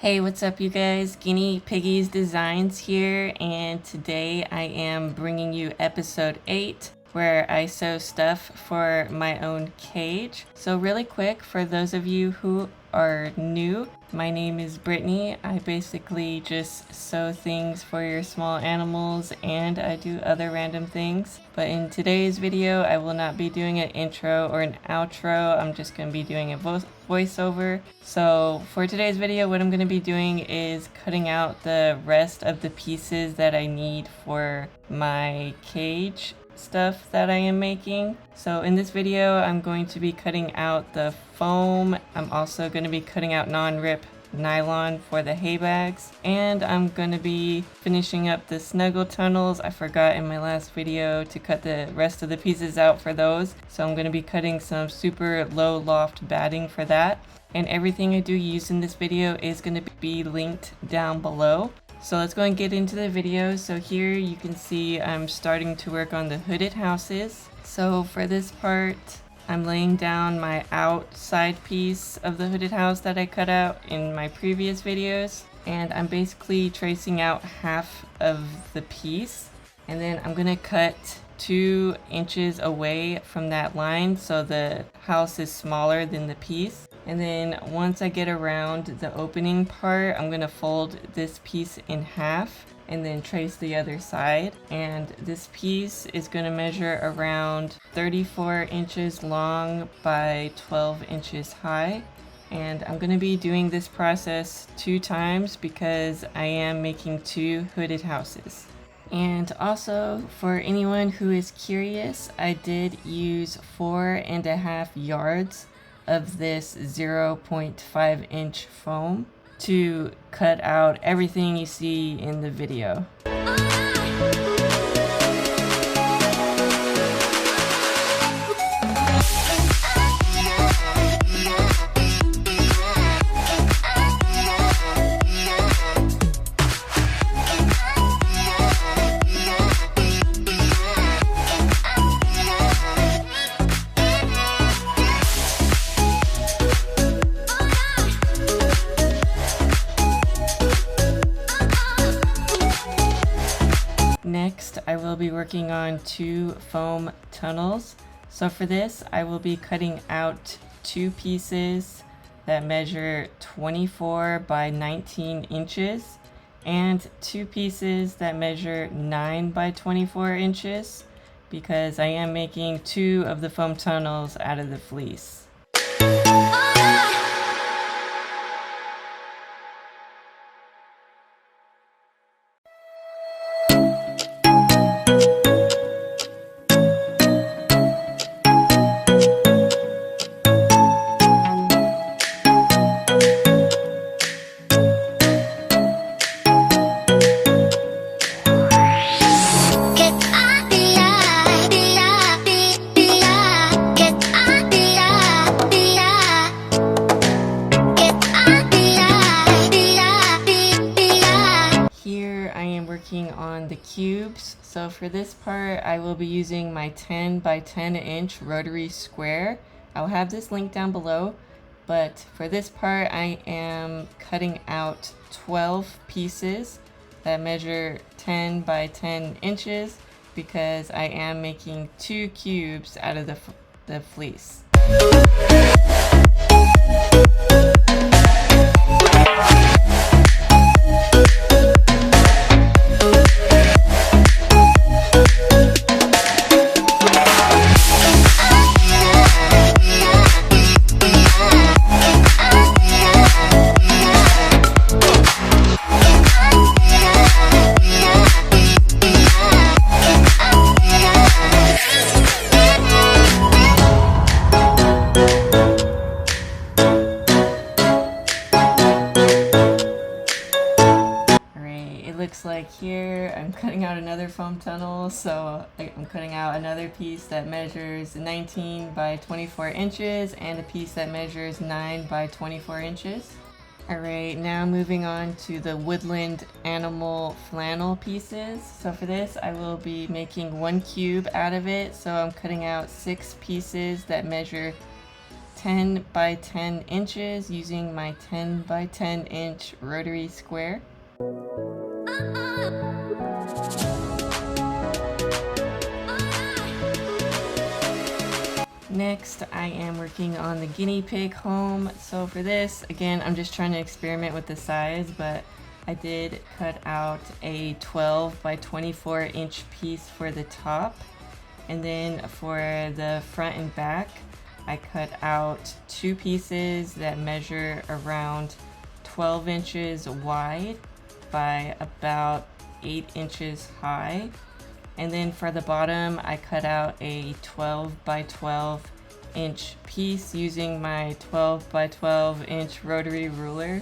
Hey, what's up you guys? Guinea Piggies Designs here, and today I am bringing you episode 8 where I sew stuff for my own cage. So really quick, for those of you who are new, my name is Brittany. I basically just sew things for your small animals and I do other random things. But in today's video, I will not be doing an intro or an outro. I'm just going to be doing a voiceover. So for today's video, what I'm going to be doing is cutting out the rest of the pieces that I need for my cage stuff that I am making. So in this video, I'm going to be cutting out the foam. I'm also going to be cutting out non-rip nylon for the hay bags, and I'm going to be finishing up the snuggle tunnels. I forgot in my last video to cut the rest of the pieces out for those, so I'm going to be cutting some super low loft batting for that. And everything I do use in this video is going to be linked down below. So let's go and get into the video. So here you can see I'm starting to work on the hooded houses. So for this part, I'm laying down my outside piece of the hooded house that I cut out in my previous videos. And I'm basically tracing out half of the piece. And then I'm gonna cut 2 inches away from that line so the house is smaller than the piece. And then once I get around the opening part, I'm gonna fold this piece in half and then trace the other side. And this piece is gonna measure around 34 inches long by 12 inches high. And I'm gonna be doing this process 2 times because I am making 2 hooded houses. And also, for anyone who is curious, I did use 4.5 yards of this 0.5 inch foam to cut out everything you see in the video. Next, I will be working on 2 foam tunnels. So for this, I will be cutting out 2 pieces that measure 24 by 19 inches and 2 pieces that measure 9 by 24 inches because I am making 2 of the foam tunnels out of the fleece. On the cubes. So for this part, I will be using my 10 by 10 inch rotary square. I'll have this link down below, but for this part I am cutting out 12 pieces that measure 10 by 10 inches because I am making 2 cubes out of the fleece. Looks like here I'm cutting out another foam tunnel, so I'm cutting out another piece that measures 19 by 24 inches and a piece that measures 9 by 24 inches. Alright, now moving on to the woodland animal flannel pieces. So for this I will be making 1 cube out of it, so I'm cutting out 6 pieces that measure 10 by 10 inches using my 10 by 10 inch rotary square. Next, I am working on the guinea pig home. So for this, again, I'm just trying to experiment with the size, but I did cut out a 12 by 24 inch piece for the top. And then for the front and back, I cut out 2 pieces that measure around 12 inches wide by about 8 inches high. And then for the bottom, I cut out a 12 by 12 inch piece using my 12 by 12 inch rotary ruler.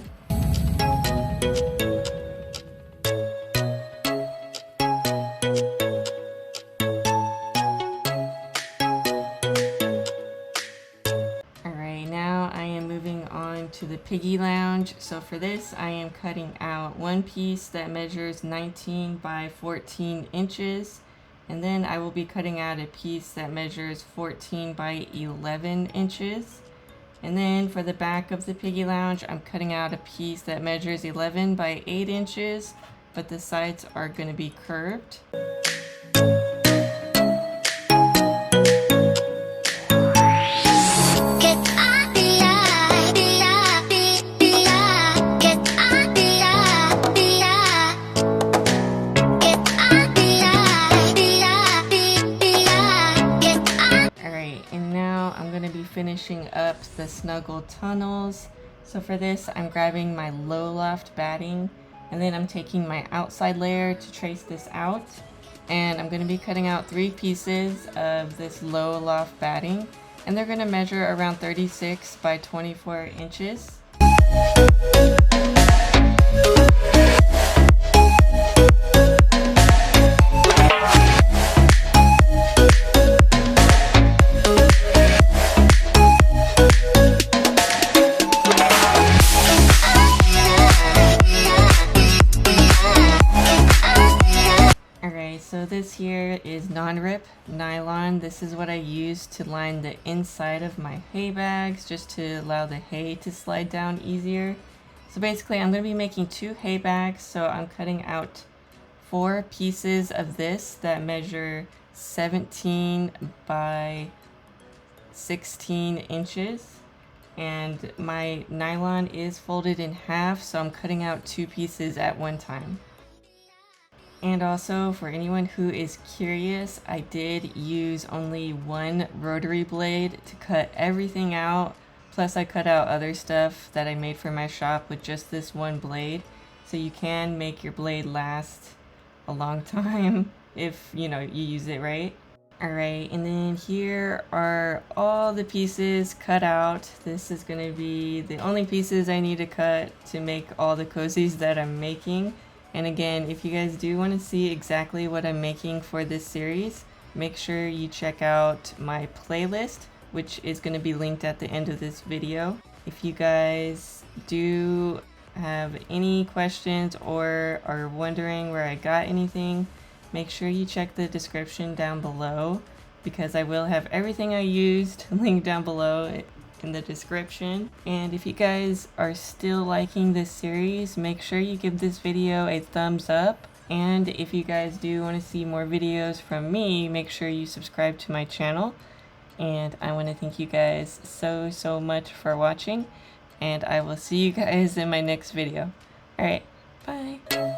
Alright, now I am moving on to the piggy lounge. So for this, I am cutting out one piece that measures 19 by 14 inches. And then I will be cutting out a piece that measures 14 by 11 inches. And then for the back of the piggy lounge, I'm cutting out a piece that measures 11 by 8 inches, but the sides are going to be curved. Finishing up the snuggle tunnels. So for this, I'm grabbing my low loft batting, and then I'm taking my outside layer to trace this out, and I'm going to be cutting out 3 pieces of this low loft batting, and they're going to measure around 36 by 24 inches. So this here is non-rip nylon. This is what I use to line the inside of my hay bags, just to allow the hay to slide down easier. So basically I'm going to be making 2 hay bags, so I'm cutting out 4 pieces of this that measure 17 by 16 inches. And my nylon is folded in half, so I'm cutting out 2 pieces at one time. And also, for anyone who is curious, I did use only one rotary blade to cut everything out. Plus I cut out other stuff that I made for my shop with just this one blade. So you can make your blade last a long time if, you use it right. Alright, and then here are all the pieces cut out. This is going to be the only pieces I need to cut to make all the cozies that I'm making. And again, if you guys do want to see exactly what I'm making for this series, make sure you check out my playlist, which is going to be linked at the end of this video. If you guys do have any questions or are wondering where I got anything, make sure you check the description down below, because I will have everything I used linked down below in the description. And if you guys are still liking this series, make sure you give this video a thumbs up. And if you guys do want to see more videos from me, make sure you subscribe to my channel. And I want to thank you guys so much for watching, and I will see you guys in my next video. Alright, bye!